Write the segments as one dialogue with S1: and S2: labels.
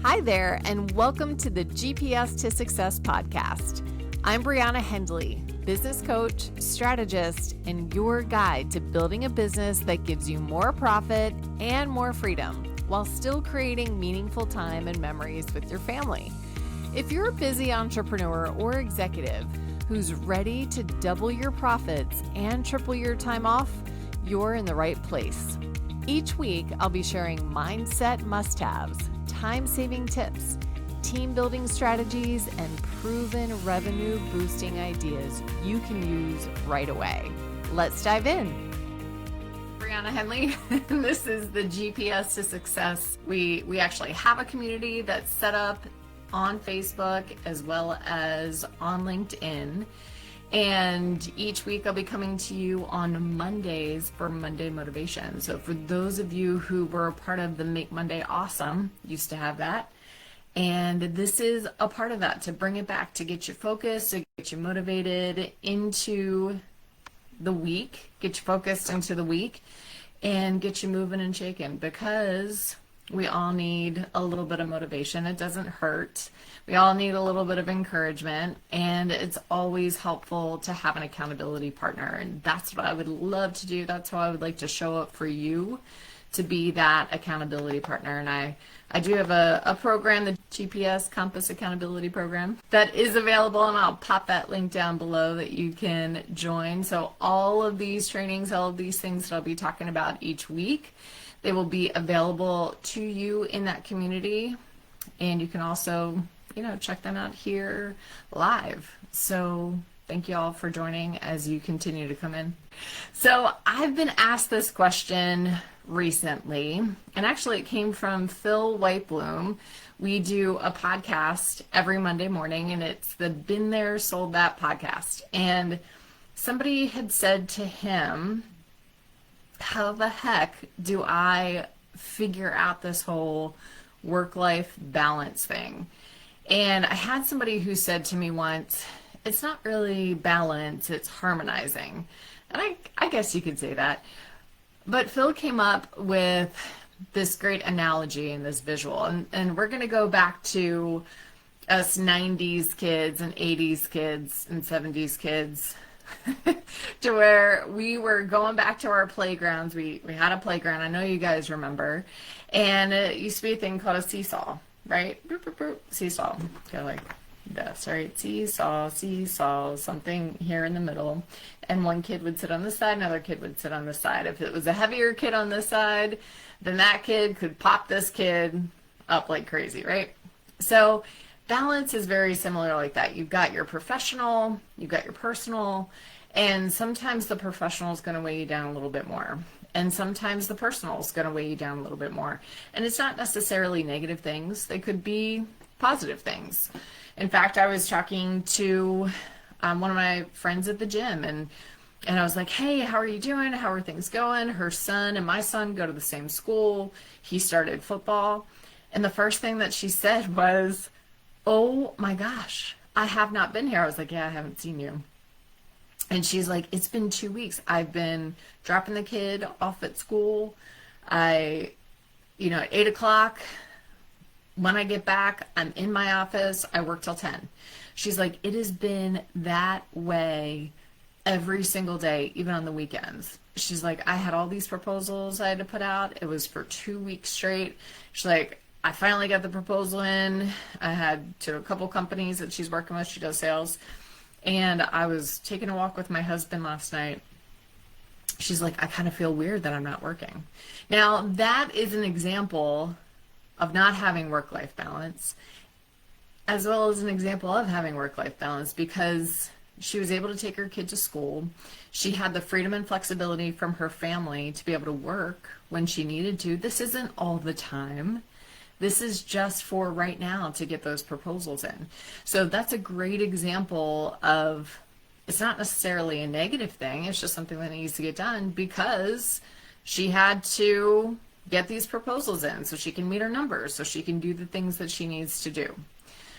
S1: Hi there, and welcome to the GPS to Success podcast. I'm Brianna Hendley, business coach, strategist, and your guide to building a business that gives you more profit and more freedom while still creating meaningful time and memories with your family. If you're a busy entrepreneur or executive who's ready to double your profits and triple your time off, you're in the right place. Each week, I'll be sharing mindset must-haves, time-saving tips, team-building strategies, and proven revenue-boosting ideas you can use right away. Let's dive in. Brianna Hendley. This is the GPS to Success. We actually have a community that's set up on Facebook as well as on LinkedIn. And each week I'll be coming to you on Mondays for Monday Motivation. So for those of you who were a part of the Make Monday Awesome, used to have that. And this is a part of that, to bring it back, to get you focused, to get you motivated into the week, get you focused into the week, and get you moving and shaking, because we all need a little bit of motivation. It doesn't hurt. We all need a little bit of encouragement, and it's always helpful to have an accountability partner. And that's what I would love to do. That's how I would like to show up for you, to be that accountability partner. And I do have a program, the GPS Compass Accountability Program, that is available, and I'll pop that link down below that you can join. So all of these trainings, all of these things that I'll be talking about each week, they will be available to you in that community, and you can also, check them out here live. So thank you all for joining as you continue to come in. So I've been asked this question recently, and actually it came from Phil Whitebloom. We do a podcast every Monday morning, and it's the Been There, Sold That podcast. And somebody had said to him, how the heck do I figure out this whole work-life balance thing? And I had somebody who said to me once, it's not really balance, it's harmonizing. And I guess you could say that. But Phil came up with this great analogy and this visual. And we're going to go back to us 90s kids and 80s kids and 70s kids, to where we were going back to our playgrounds. We had a playground. I know you guys remember. And it used to be a thing called a seesaw, right? Boop, boop, boop. Seesaw. Kind of like this, right? Seesaw, seesaw, something here in the middle. And one kid would sit on this side, another kid would sit on this side. If it was a heavier kid on this side, then that kid could pop this kid up like crazy, right? So balance is very similar like that. You've got your professional, you've got your personal, and sometimes the professional is going to weigh you down a little bit more. And sometimes the personal is going to weigh you down a little bit more. And it's not necessarily negative things. They could be positive things. In fact, I was talking to one of my friends at the gym, and I was like, hey, how are you doing? How are things going? Her son and my son go to the same school. He started football. And the first thing that she said was, oh my gosh, I have not been here. I was like, yeah, I haven't seen you. And she's like, it's been 2 weeks. I've been dropping the kid off at school. At 8 o'clock, when I get back, I'm in my office. I work till 10. She's like, it has been that way every single day, even on the weekends. She's like, I had all these proposals I had to put out. It was for 2 weeks straight. She's like, I finally got the proposal in. I had to a couple companies that she's working with. She does sales. And I was taking a walk with my husband last night. She's like, I kind of feel weird that I'm not working. Now, that is an example of not having work-life balance, as well as an example of having work-life balance, because she was able to take her kid to school. She had the freedom and flexibility from her family to be able to work when she needed to. This isn't all the time. This is just for right now to get those proposals in. So that's a great example of, it's not necessarily a negative thing. It's just something that needs to get done, because she had to get these proposals in so she can meet her numbers, so she can do the things that she needs to do.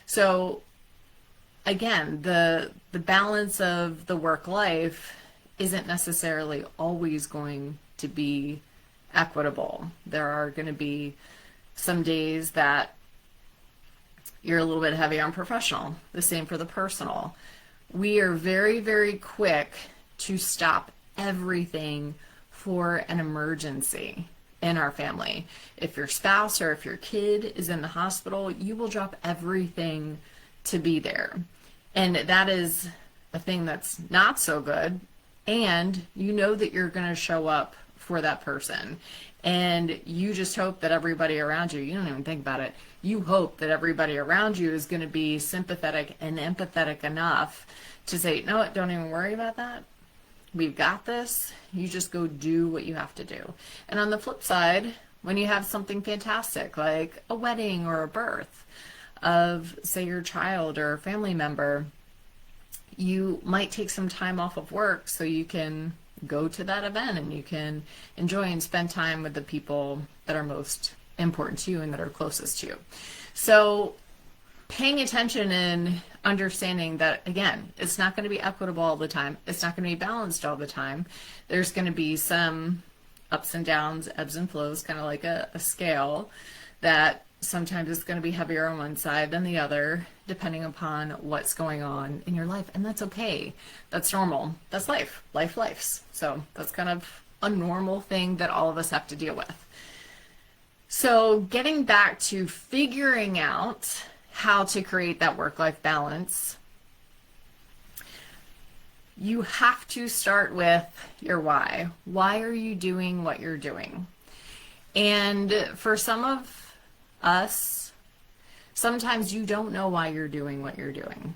S1: So again, the balance of the work life isn't necessarily always going to be equitable. There are going to be some days that you're a little bit heavy on professional. The same for the personal. We are very, very quick to stop everything for an emergency in our family. If your spouse or if your kid is in the hospital, you will drop everything to be there. And that is a thing that's not so good. And you know that you're going to show up for that person. And you just hope that everybody around you don't even think about it. You hope that everybody around you is going to be sympathetic and empathetic enough to say, no, don't even worry about that. We've got this. You just go do what you have to do. And on the flip side, when you have something fantastic like a wedding or a birth of, say, your child or a family member, you might take some time off of work so you can go to that event and you can enjoy and spend time with the people that are most important to you and that are closest to you. So paying attention and understanding that, again, it's not going to be equitable all the time. It's not going to be balanced all the time. There's going to be some ups and downs, ebbs and flows, kind of like a scale, that sometimes it's going to be heavier on one side than the other, depending upon what's going on in your life. And that's okay. That's normal. That's life. Life's. So that's kind of a normal thing that all of us have to deal with. So getting back to figuring out how to create that work-life balance, you have to start with your why. Why are you doing what you're doing? And for some of us, sometimes you don't know why you're doing what you're doing.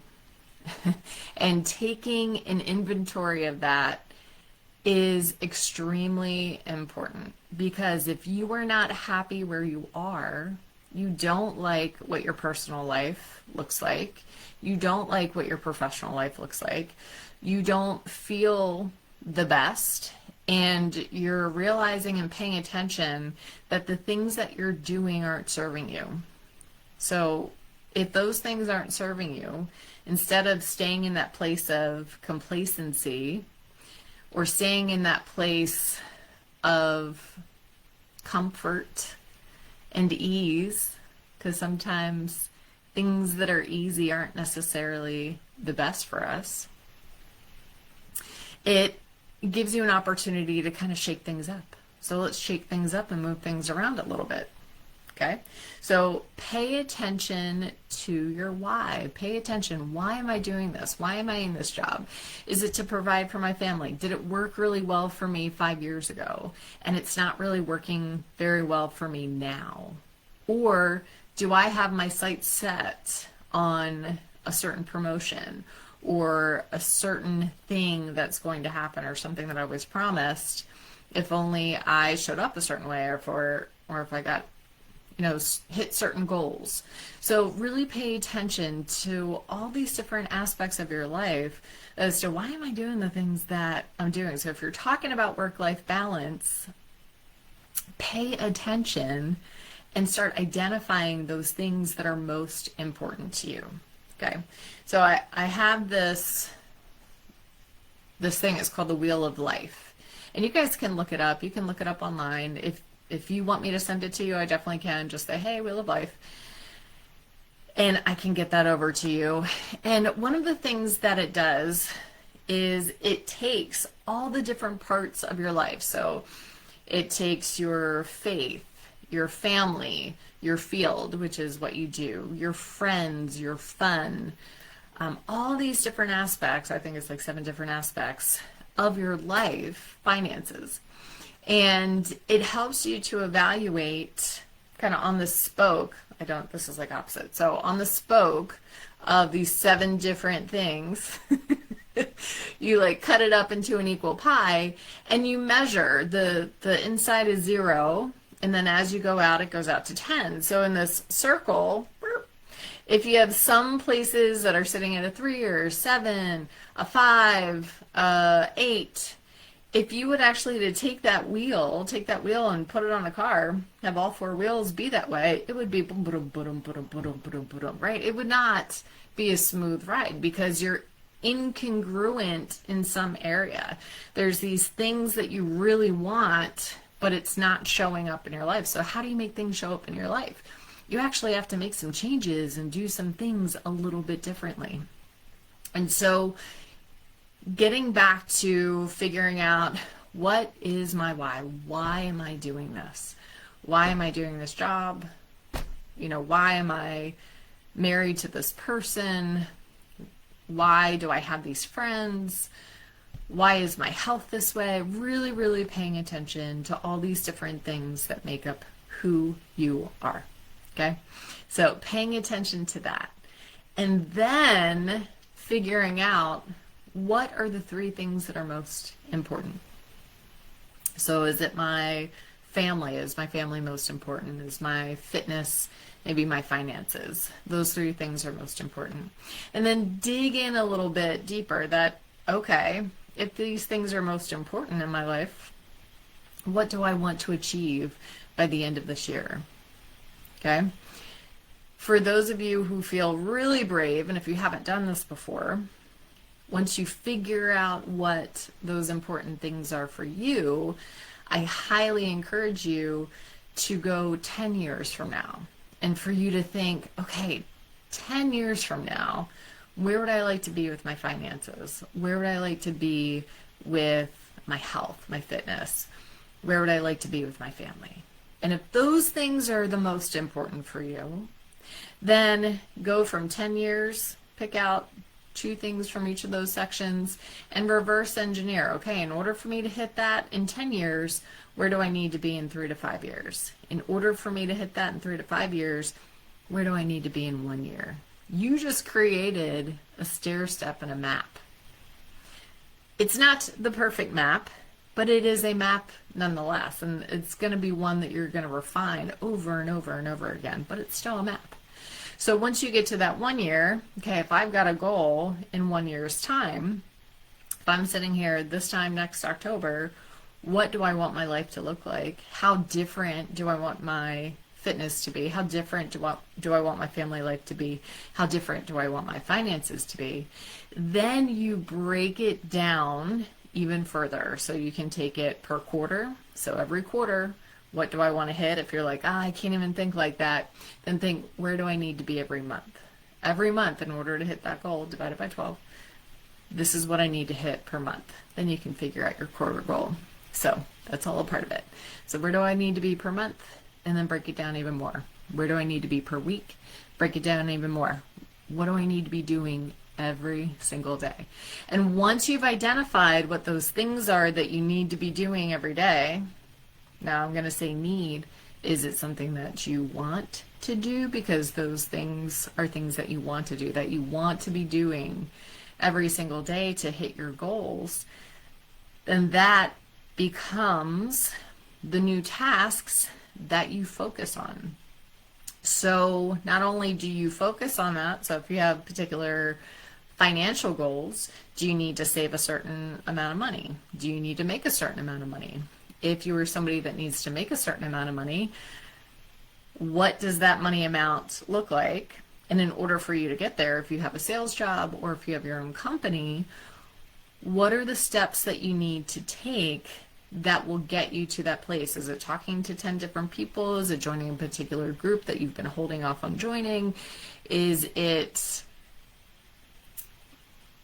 S1: And taking an inventory of that is extremely important, because if you are not happy where you are, you don't like what your personal life looks like, you don't like what your professional life looks like, you don't feel the best, and you're realizing and paying attention that the things that you're doing aren't serving you. So if those things aren't serving you, instead of staying in that place of complacency or staying in that place of comfort and ease, because sometimes things that are easy aren't necessarily the best for us, it gives you an opportunity to kind of shake things up. So let's shake things up and move things around a little bit. Okay, so pay attention to your why. Pay attention. Why am I doing this? Why am I in this job? Is it to provide for my family? Did it work really well for me 5 years ago, and it's not really working very well for me now? Or do I have my sights set on a certain promotion or a certain thing that's going to happen, or something that I was promised if only I showed up a certain way, or if I got, hit certain goals? So really pay attention to all these different aspects of your life as to, why am I doing the things that I'm doing? So if you're talking about work-life balance, pay attention and start identifying those things that are most important to you. Okay, so I have this thing. It's called the Wheel of Life, and you guys can look it up. You can look it up online. If you want me to send it to you, I definitely can. Just say, hey, Wheel of Life, and I can get that over to you. And one of the things that it does is it takes all the different parts of your life. So it takes your faith, your family, your field, which is what you do, your friends, your fun, all these different aspects. I think it's like 7 different aspects of your life, finances. And it helps you to evaluate kind of on the spoke. This is like opposite. So on the spoke of these 7 different things, you like cut it up into an equal pie, and you measure the inside is 0. And then as you go out, it goes out to 10. So in this circle, if you have some places that are sitting at a 3 or 7, a 5, 8, if you would actually to take that wheel and put it on a car, have all 4 wheels be that way, it would be boom, boom, boom, boom, boom, boom, boom, right? It would not be a smooth ride because you're incongruent in some area. There's these things that you really want, but it's not showing up in your life. So how do you make things show up in your life? you actually have to make some changes and do some things a little bit differently. And so getting back to figuring out, what is my why? Why am I doing this? Why am I doing this job? Why am I married to this person? Why do I have these friends? Why is my health this way? Really, really paying attention to all these different things that make up who you are. Okay? So paying attention to that. And then figuring out, what are the 3 things that are most important? So is it my family? Is my family most important? Is my fitness, maybe my finances? Those 3 things are most important. And then dig in a little bit deeper that, okay, if these things are most important in my life, what do I want to achieve by the end of this year? Okay? For those of you who feel really brave, and if you haven't done this before, once you figure out what those important things are for you, I highly encourage you to go 10 years from now and for you to think, okay, 10 years from now, where would I like to be with my finances? Where would I like to be with my health, my fitness? Where would I like to be with my family? And if those things are the most important for you, then go from 10 years, pick out 2 things from each of those sections and reverse engineer. Okay, in order for me to hit that in 10 years, where do I need to be in 3 to 5 years? In order for me to hit that in 3 to 5 years, where do I need to be in 1 year? You just created a stair step and a map. It's not the perfect map, but it is a map nonetheless, and it's going to be one that you're going to refine over and over and over again, but it's still a map. So once you get to that 1 year, okay, if I've got a goal in 1 year's time, if I'm sitting here this time next October, what do I want my life to look like? How different do I want my fitness to be? How different do I want my family life to be? How different do I want my finances to be? Then you break it down even further. So you can take it per quarter. So every quarter, what do I want to hit? If you're like, I can't even think like that, then think, where do I need to be every month? Every month, in order to hit that goal, divided by 12, this is what I need to hit per month. Then you can figure out your quarter goal. So that's all a part of it. So where do I need to be per month? And then break it down even more. Where do I need to be per week? Break it down even more. What do I need to be doing every single day? And once you've identified what those things are that you need to be doing every day, now I'm going to say need. Is it something that you want to do? Because those things are things that you want to do, that you want to be doing every single day to hit your goals. Then that becomes the new tasks that you focus on. So not only do you focus on that, so if you have particular financial goals, do you need to save a certain amount of money? Do you need to make a certain amount of money? If you are somebody that needs to make a certain amount of money, what does that money amount look like? And in order for you to get there, if you have a sales job or if you have your own company, what are the steps that you need to take that will get you to that place? Is it talking to 10 different people? Is it joining a particular group that you've been holding off on joining? Is it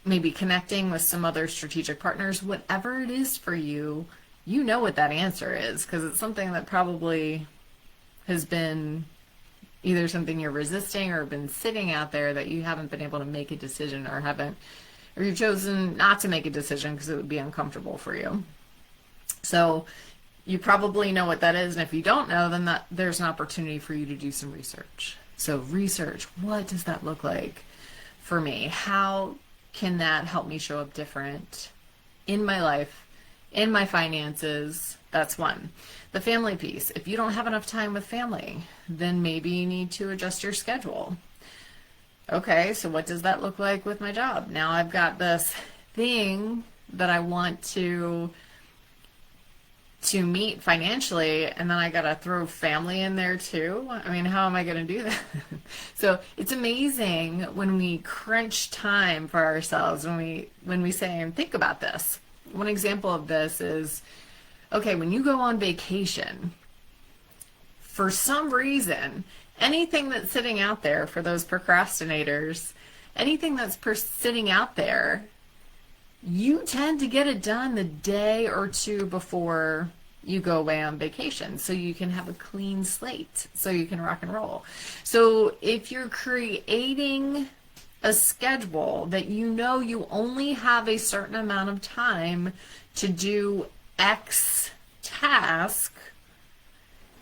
S1: maybe connecting with some other strategic partners? Whatever it is for you, you know what that answer is, because it's something that probably has been either something you're resisting or been sitting out there that you haven't been able to make a decision or you've chosen not to make a decision because it would be uncomfortable for you. So you probably know what that is, and if you don't know, then there's an opportunity for you to do some research. So research, what does that look like for me? How can that help me show up different in my life, in my finances? That's one. The family piece. If you don't have enough time with family, then maybe you need to adjust your schedule. Okay, so what does that look like with my job? Now I've got this thing that I want to meet financially, and then I gotta throw family in there too. I mean, how am I gonna do that? So it's amazing when we crunch time for ourselves, when we say, and think about this. One example of this is, okay, when you go on vacation, for some reason, anything that's sitting out there for those procrastinators, anything that's sitting out there, you tend to get it done the day or two before you go away on vacation, so you can have a clean slate, so you can rock and roll. So if you're creating a schedule that you know you only have a certain amount of time to do X task,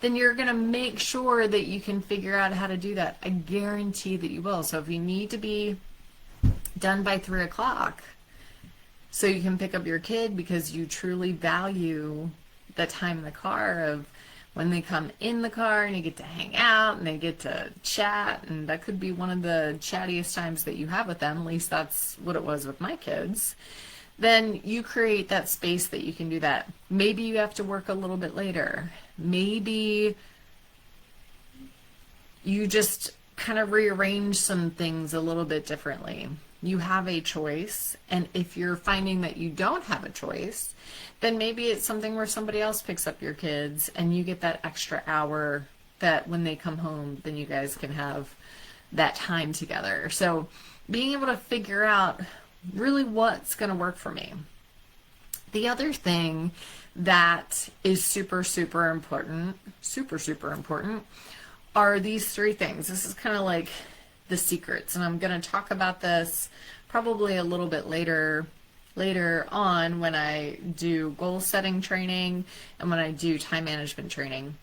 S1: then you're going to make sure that you can figure out how to do that. I guarantee that you will. So if you need to be done by 3 o'clock so you can pick up your kid because you truly value the time in the car of when they come in the car and you get to hang out and they get to chat, and that could be one of the chattiest times that you have with them, at least that's what it was with my kids, then you create that space that you can do that. Maybe you have to work a little bit later. Maybe you just kind of rearrange some things a little bit differently. You have a choice, and if you're finding that you don't have a choice, then maybe it's something where somebody else picks up your kids and you get that extra hour that when they come home, then you guys can have that time together. So being able to figure out really what's going to work for me. The other thing that is super important are these 3 things. This is kind of like the secrets, and I'm going to talk about this probably a little bit later on when I do goal setting training and when I do time management training.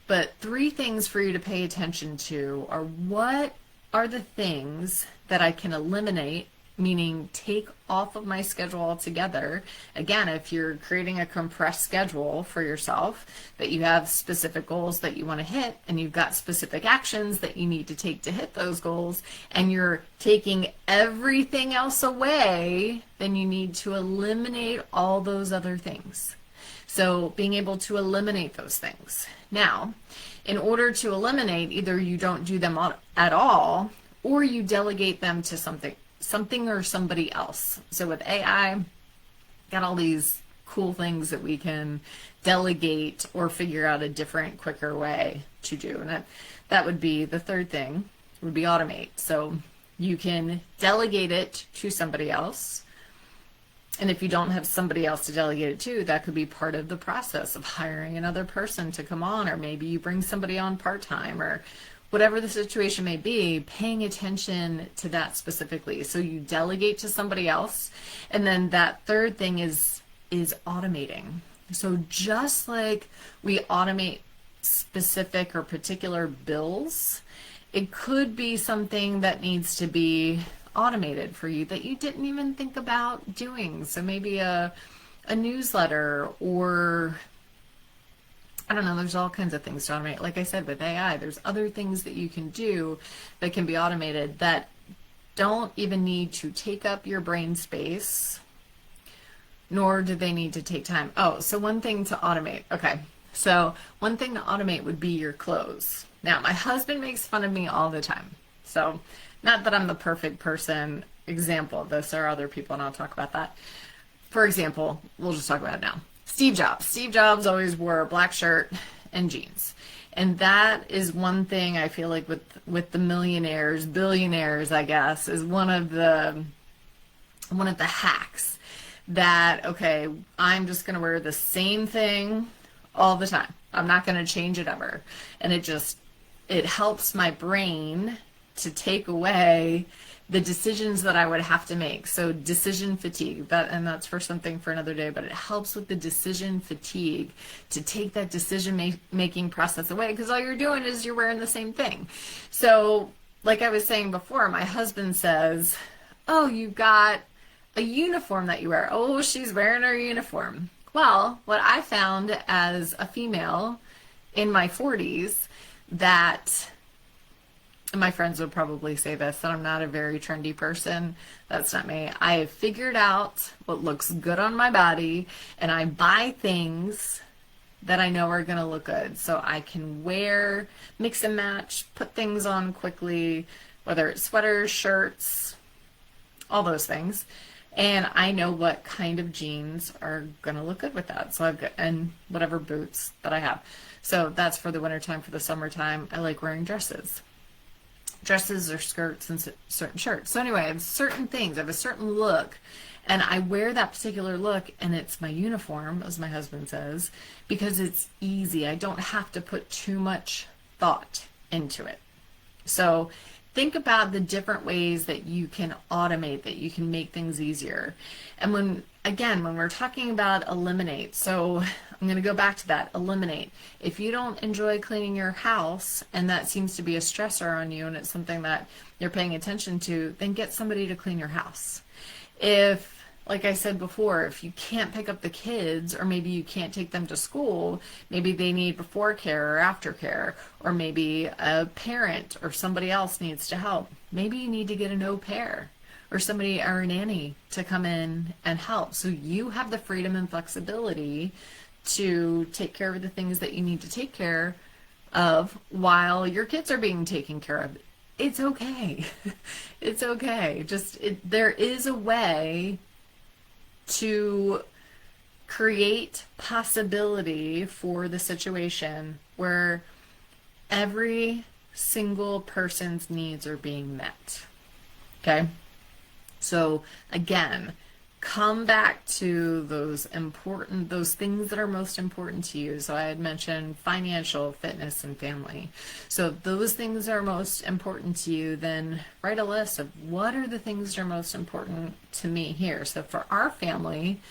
S1: But 3 things for you to pay attention to are, what are the things that I can eliminate, meaning take off of my schedule altogether. Again, if you're creating a compressed schedule for yourself, that you have specific goals that you want to hit, and you've got specific actions that you need to take to hit those goals, and you're taking everything else away, then you need to eliminate all those other things. So being able to eliminate those things. Now, in order to eliminate, either you don't do them at all, or you delegate them to something or somebody else. So with AI, got all these cool things that we can delegate or figure out a different, quicker way to do. And that would be the third thing, would be automate. So you can delegate it to somebody else. And if you don't have somebody else to delegate it to, that could be part of the process of hiring another person to come on, or maybe you bring somebody on part-time, or whatever the situation may be, paying attention to that specifically. So you delegate to somebody else. And then that third thing is automating. So just like we automate specific or particular bills, it could be something that needs to be automated for you that you didn't even think about doing. So maybe a newsletter, or I don't know, there's all kinds of things to automate. Like I said, with AI, there's other things that you can do that can be automated that don't even need to take up your brain space, nor do they need to take time. Oh, so one thing to automate. Okay, so one thing to automate would be your clothes. Now, my husband makes fun of me all the time. So not that I'm the perfect person example of this, there are other people, and I'll talk about that. For example, we'll just talk about it now. Steve Jobs. Steve Jobs always wore a black shirt and jeans. And that is one thing I feel like with the millionaires, billionaires, I guess, is one of the hacks that, okay, I'm just going to wear the same thing all the time. I'm not going to change it ever. And it helps my brain to take away the decisions that I would have to make. So decision fatigue, that's for something for another day, but it helps with the decision fatigue to take that decision making process away, because all you're doing is you're wearing the same thing. So like I was saying before, my husband says, oh, you've got a uniform that you wear. Oh, she's wearing her uniform. Well, what I found as a female in my 40s, that, and my friends would probably say this, that I'm not a very trendy person. That's not me. I have figured out what looks good on my body, and I buy things that I know are going to look good. So I can wear, mix and match, put things on quickly, whether it's sweaters, shirts, all those things. And I know what kind of jeans are going to look good with that. So I've got, and whatever boots that I have. So that's for the wintertime. For the summertime, I like wearing dresses. Dresses or skirts and certain shirts. So anyway, I have certain things. I have a certain look. And I wear that particular look, and it's my uniform, as my husband says, because it's easy. I don't have to put too much thought into it. So think about the different ways that you can automate, that you can make things easier. And when we're talking about eliminate, so I'm going to go back to that, eliminate. If you don't enjoy cleaning your house, and that seems to be a stressor on you, and it's something that you're paying attention to, then get somebody to clean your house. If, like I said before, if you can't pick up the kids, or maybe you can't take them to school, maybe they need before care or after care, or maybe a parent or somebody else needs to help. Maybe you need to get an au pair or somebody or a nanny to come in and help. So you have the freedom and flexibility to take care of the things that you need to take care of while your kids are being taken care of. It's okay. It's okay. There is a way to create possibility for the situation where every single person's needs are being met. Okay? So again, come back to those things that are most important to you. So I had mentioned financial, fitness, and family. So if those things are most important to you, then write a list of what are the things that are most important to me here. So for our family,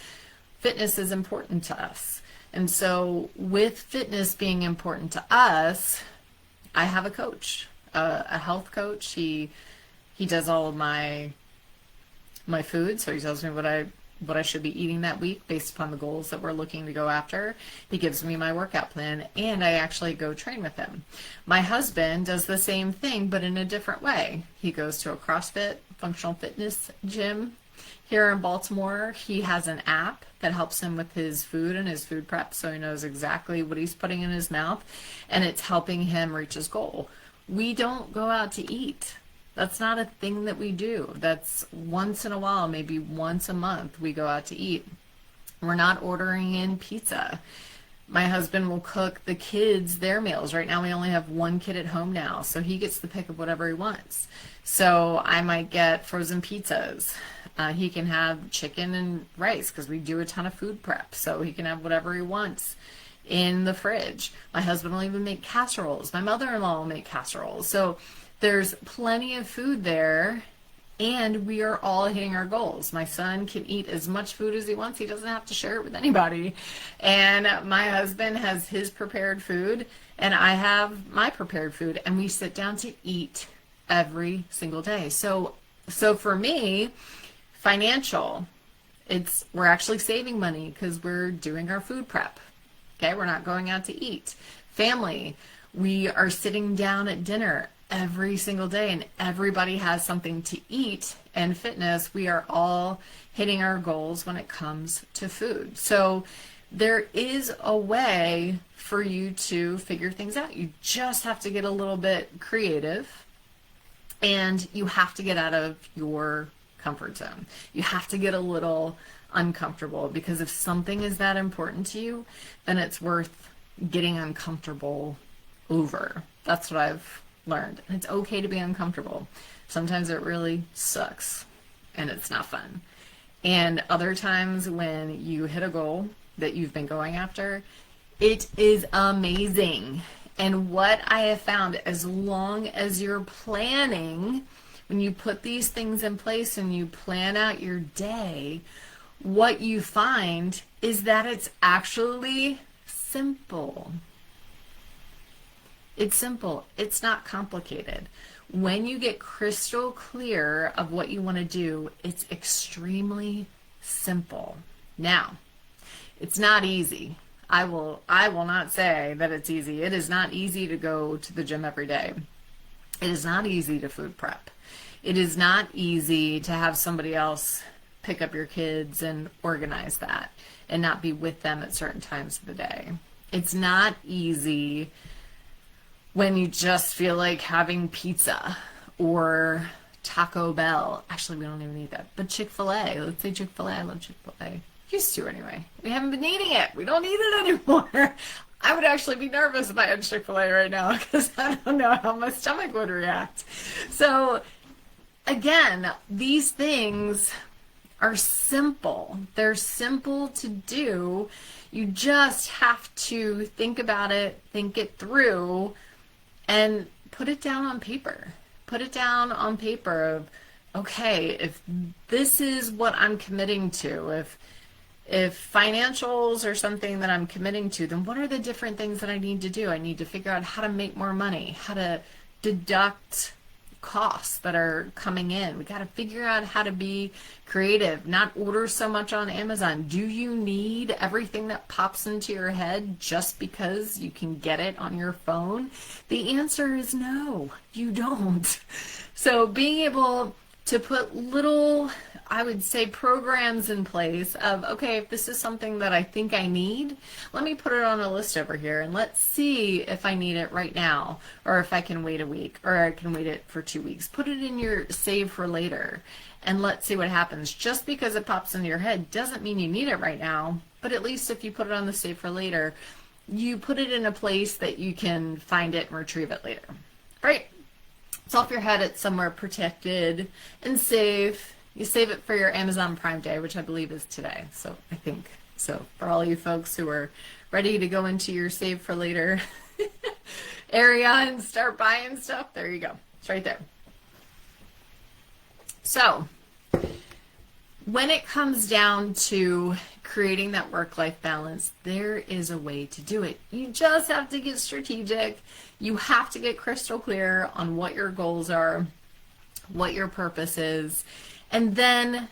S1: fitness is important to us. And so with fitness being important to us, I have a coach, a health coach. He does all of my food, so he tells me what I should be eating that week based upon the goals that we're looking to go after. He gives me my workout plan, and I actually go train with him. My husband does the same thing, but in a different way. He goes to a CrossFit, functional fitness gym here in Baltimore. He has an app that helps him with his food and his food prep, so he knows exactly what he's putting in his mouth, and it's helping him reach his goal. We don't go out to eat. That's not a thing that we do. That's once in a while, maybe once a month, we go out to eat. We're not ordering in pizza. My husband will cook the kids their meals. Right now we only have one kid at home now, so he gets to pick up whatever he wants. So I might get frozen pizzas. He can have chicken and rice because we do a ton of food prep, so he can have whatever he wants in the fridge. My husband will even make casseroles. My mother-in-law will make casseroles. So there's plenty of food there, and we are all hitting our goals. My son can eat as much food as he wants. He doesn't have to share it with anybody. And my husband has his prepared food, and I have my prepared food, and we sit down to eat every single day. So for me, financial, we're actually saving money because we're doing our food prep. Okay, we're not going out to eat. Family, we are sitting down at dinner every single day, and everybody has something to eat. And fitness, we are all hitting our goals when it comes to food. So there is a way for you to figure things out. You just have to get a little bit creative, and you have to get out of your comfort zone. You have to get a little uncomfortable, because if something is that important to you, then it's worth getting uncomfortable over. That's what I've learned. And it's okay to be uncomfortable. Sometimes it really sucks and it's not fun. And other times when you hit a goal that you've been going after, it is amazing. And what I have found, as long as you're planning, when you put these things in place and you plan out your day, what you find is that it's actually simple. It's simple. It's not complicated. When you get crystal clear of what you want to do, it's extremely simple. Now, it's not easy. I will not say that it's easy. It is not easy to go to the gym every day. It is not easy to food prep. It is not easy to have somebody else pick up your kids and organize that and not be with them at certain times of the day. It's not easy when you just feel like having pizza or Taco Bell. Actually, we don't even eat that. But Chick-fil-A. Let's say Chick-fil-A. I love Chick-fil-A. Used to anyway. We haven't been eating it. We don't eat it anymore. I would actually be nervous if I had Chick-fil-A right now because I don't know how my stomach would react. So again, these things are simple. They're simple to do. You just have to think about it, think it through, and put it down on paper. Put it down on paper of, okay, if this is what I'm committing to, if financials are something that I'm committing to, then what are the different things that I need to do? I need to figure out how to make more money, how to deduct costs that are coming in. We got to figure out how to be creative, not order so much on Amazon. Do you need everything that pops into your head just because you can get it on your phone? The answer is no, you don't. So being able to put little, I would say, programs in place of, okay, if this is something that I think I need, let me put it on a list over here and let's see if I need it right now, or if I can wait a week, or I can wait it for 2 weeks. Put it in your save for later and let's see what happens. Just because it pops into your head doesn't mean you need it right now, but at least if you put it on the save for later, you put it in a place that you can find it and retrieve it later, right? It's off your head, it's somewhere protected and safe. You save it for your Amazon Prime Day, which I believe is today. So I think, so for all you folks who are ready to go into your save for later area and start buying stuff, there you go. It's right there. So when it comes down to creating that work-life balance, there is a way to do it. You just have to get strategic. You have to get crystal clear on what your goals are, what your purpose is, and then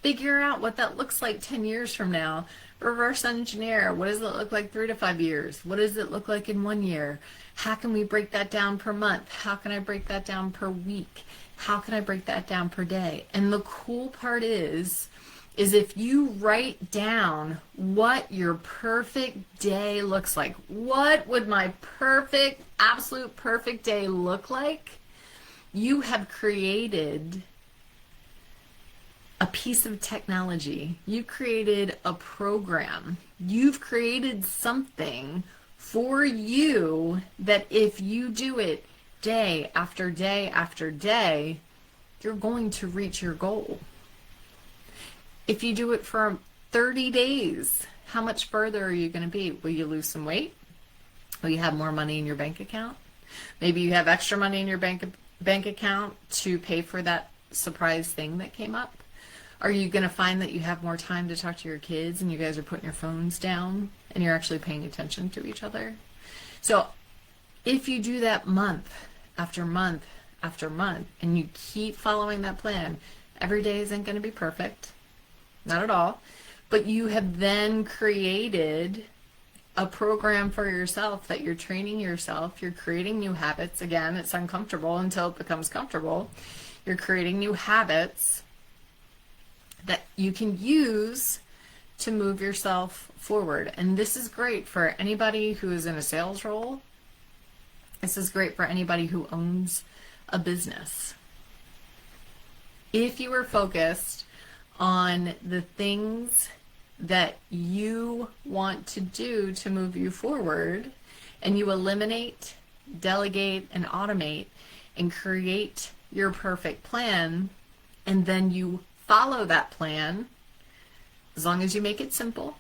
S1: figure out what that looks like 10 years from now. Reverse engineer. What does it look like 3 to 5 years? What does it look like in 1 year? How can we break that down per month? How can I break that down per week? How can I break that down per day? And the cool part is if you write down what your perfect day looks like, what would my perfect, absolute perfect day look like? You have created a piece of technology. You created a program. You've created something for you that if you do it day after day after day, you're going to reach your goal. If you do it for 30 days, how much further are you going to be? Will you lose some weight? Will you have more money in your bank account? Maybe you have extra money in your bank account to pay for that surprise thing that came up. Are you going to find that you have more time to talk to your kids and you guys are putting your phones down and you're actually paying attention to each other? So if you do that month after month after month and you keep following that plan, every day isn't going to be perfect. Not at all. But you have then created a program for yourself that you're training yourself. You're creating new habits. Again, it's uncomfortable until it becomes comfortable. You're creating new habits that you can use to move yourself forward. And this is great for anybody who is in a sales role. This is great for anybody who owns a business. If you are focused on the things that you want to do to move you forward, and you eliminate, delegate, and automate, and create your perfect plan, and then you follow that plan, as long as you make it simple,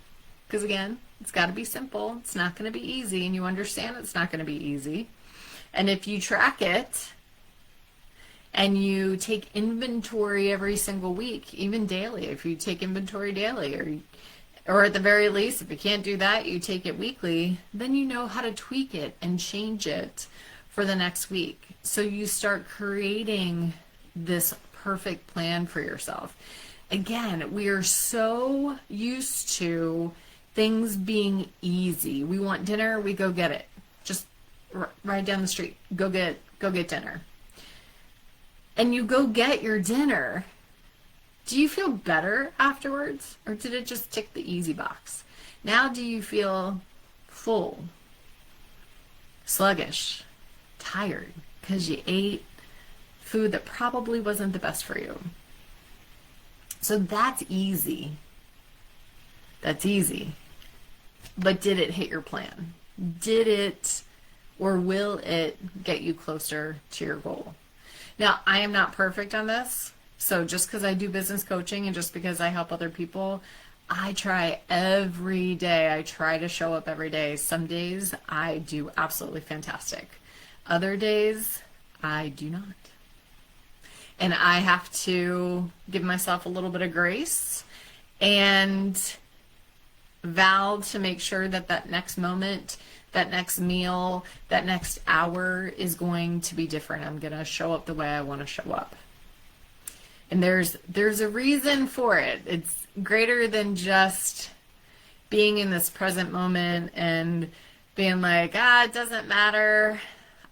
S1: because again, it's got to be simple. It's not going to be easy, and you understand it's not going to be easy. And if you track it, and you take inventory every single week, even daily, if you take inventory daily, or at the very least, if you can't do that, you take it weekly, then you know how to tweak it and change it for the next week. So you start creating this perfect plan for yourself. Again, we are so used to things being easy. We want dinner, we go get it. Just right down the street, go get dinner. And you go get your dinner, do you feel better afterwards? Or did it just tick the easy box? Now do you feel full, sluggish, tired, because you ate food that probably wasn't the best for you. So that's easy. That's easy. But did it hit your plan? Did it or will it get you closer to your goal? Now, I am not perfect on this. So just because I do business coaching and just because I help other people, I try every day. I try to show up every day. Some days I do absolutely fantastic. Other days I do not. And I have to give myself a little bit of grace and vow to make sure that that next moment, that next meal, that next hour is going to be different. I'm going to show up the way I want to show up. And there's a reason for it. It's greater than just being in this present moment and being like, it doesn't matter.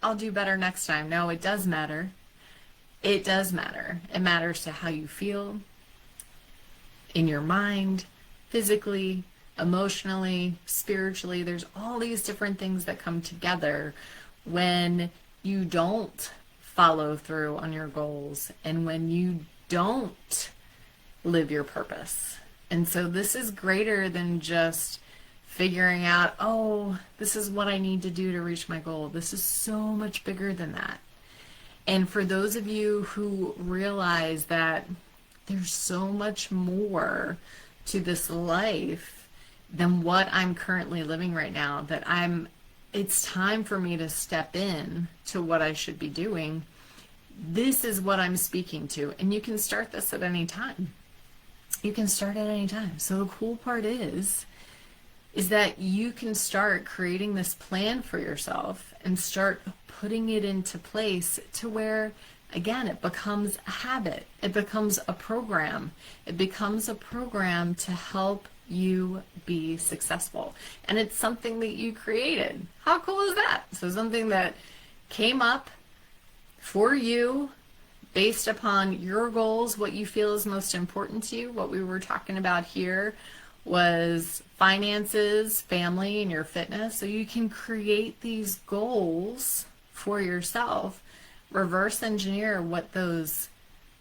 S1: I'll do better next time. No, it does matter. It does matter. It matters to how you feel in your mind, physically, emotionally, spiritually. There's all these different things that come together when you don't follow through on your goals and when you don't live your purpose. And so this is greater than just figuring out, this is what I need to do to reach my goal. This is so much bigger than that. And for those of you who realize that there's so much more to this life than what I'm currently living right now, that it's time for me to step in to what I should be doing. This is what I'm speaking to. And you can start this at any time. You can start at any time. So the cool part is that you can start creating this plan for yourself and start putting it into place to where, again, it becomes a habit. It becomes a program. It becomes a program to help you be successful. And it's something that you created. How cool is that? So something that came up for you based upon your goals, what you feel is most important to you. What we were talking about here was finances, family, and your fitness. So you can create these goals for yourself, reverse engineer what those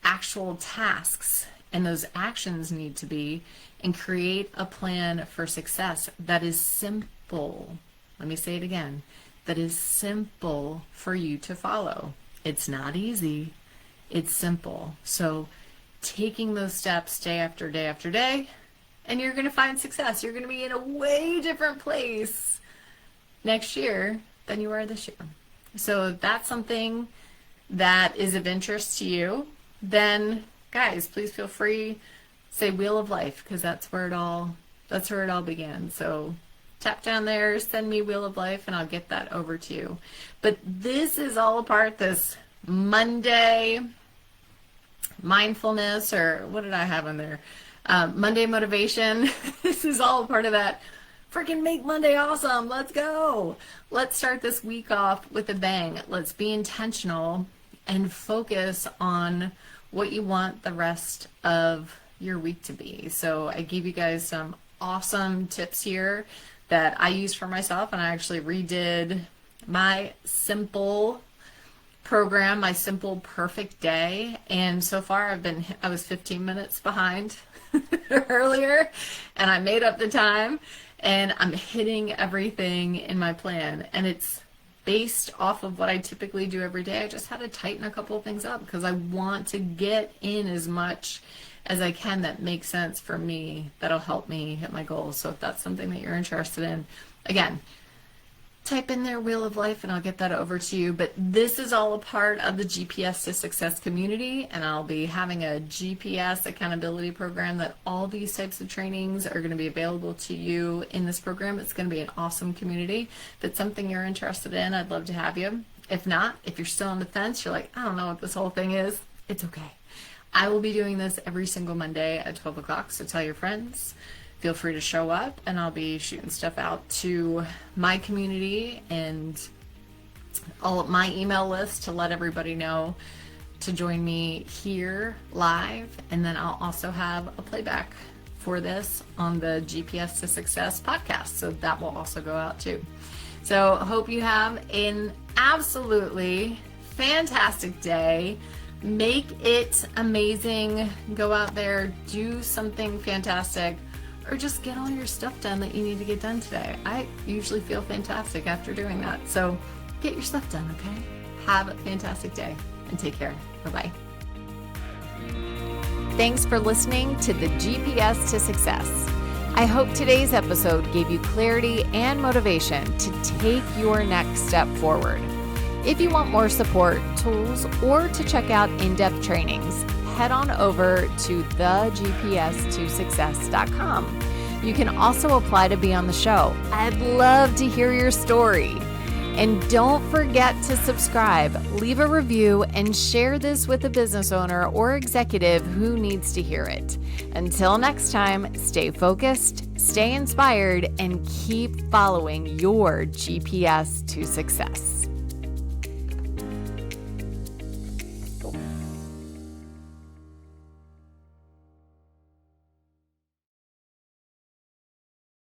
S1: actual tasks and those actions need to be, and create a plan for success that is simple. Let me say it again. That is simple for you to follow. It's not easy. It's simple. So taking those steps day after day after day, and you're going to find success. You're going to be in a way different place next year than you are this year. So if that's something that is of interest to you, then guys, please feel free, say Wheel of Life, because that's where it all began. So tap down there, send me Wheel of Life, and I'll get that over to you. But this is all a part, this Monday mindfulness, or what did I have on there? Monday motivation. This is all a part of that. Freaking make Monday awesome. Let's go. Let's start this week off with a bang. Let's be intentional and focus on what you want the rest of your week to be. So I gave you guys some awesome tips here that I used for myself, and I actually redid my simple program, my simple perfect day, and so far I was 15 minutes behind earlier, and I made up the time, and I'm hitting everything in my plan, and it's based off of what I typically do every day. I just had to tighten a couple of things up because I want to get in as much as I can that makes sense for me, that'll help me hit my goals. So if that's something that you're interested in, again, type in their Wheel of Life and I'll get that over to you. But this is all a part of the GPS to Success community, and I'll be having a GPS accountability program that all these types of trainings are going to be available to you in this program. It's going to be an awesome community. If it's something you're interested in, I'd love to have you. If not, if you're still on the fence, you're like, I don't know what this whole thing is, it's okay. I will be doing this every single Monday at 12 o'clock, so tell your friends. Feel free to show up, and I'll be shooting stuff out to my community and all of my email list to let everybody know to join me here live. And then I'll also have a playback for this on the GPS to Success podcast, so that will also go out too. So hope you have an absolutely fantastic day. Make it amazing. Go out there, do something fantastic, or just get all your stuff done that you need to get done today. I usually feel fantastic after doing that. So get your stuff done, okay? Have a fantastic day and take care. Bye-bye. Thanks for listening to the GPS to Success. I hope today's episode gave you clarity and motivation to take your next step forward. If you want more support, tools, or to check out in-depth trainings, head on over to thegps2success.com. You can also apply to be on the show. I'd love to hear your story. And don't forget to subscribe, leave a review, and share this with a business owner or executive who needs to hear it. Until next time, stay focused, stay inspired, and keep following your GPS to success.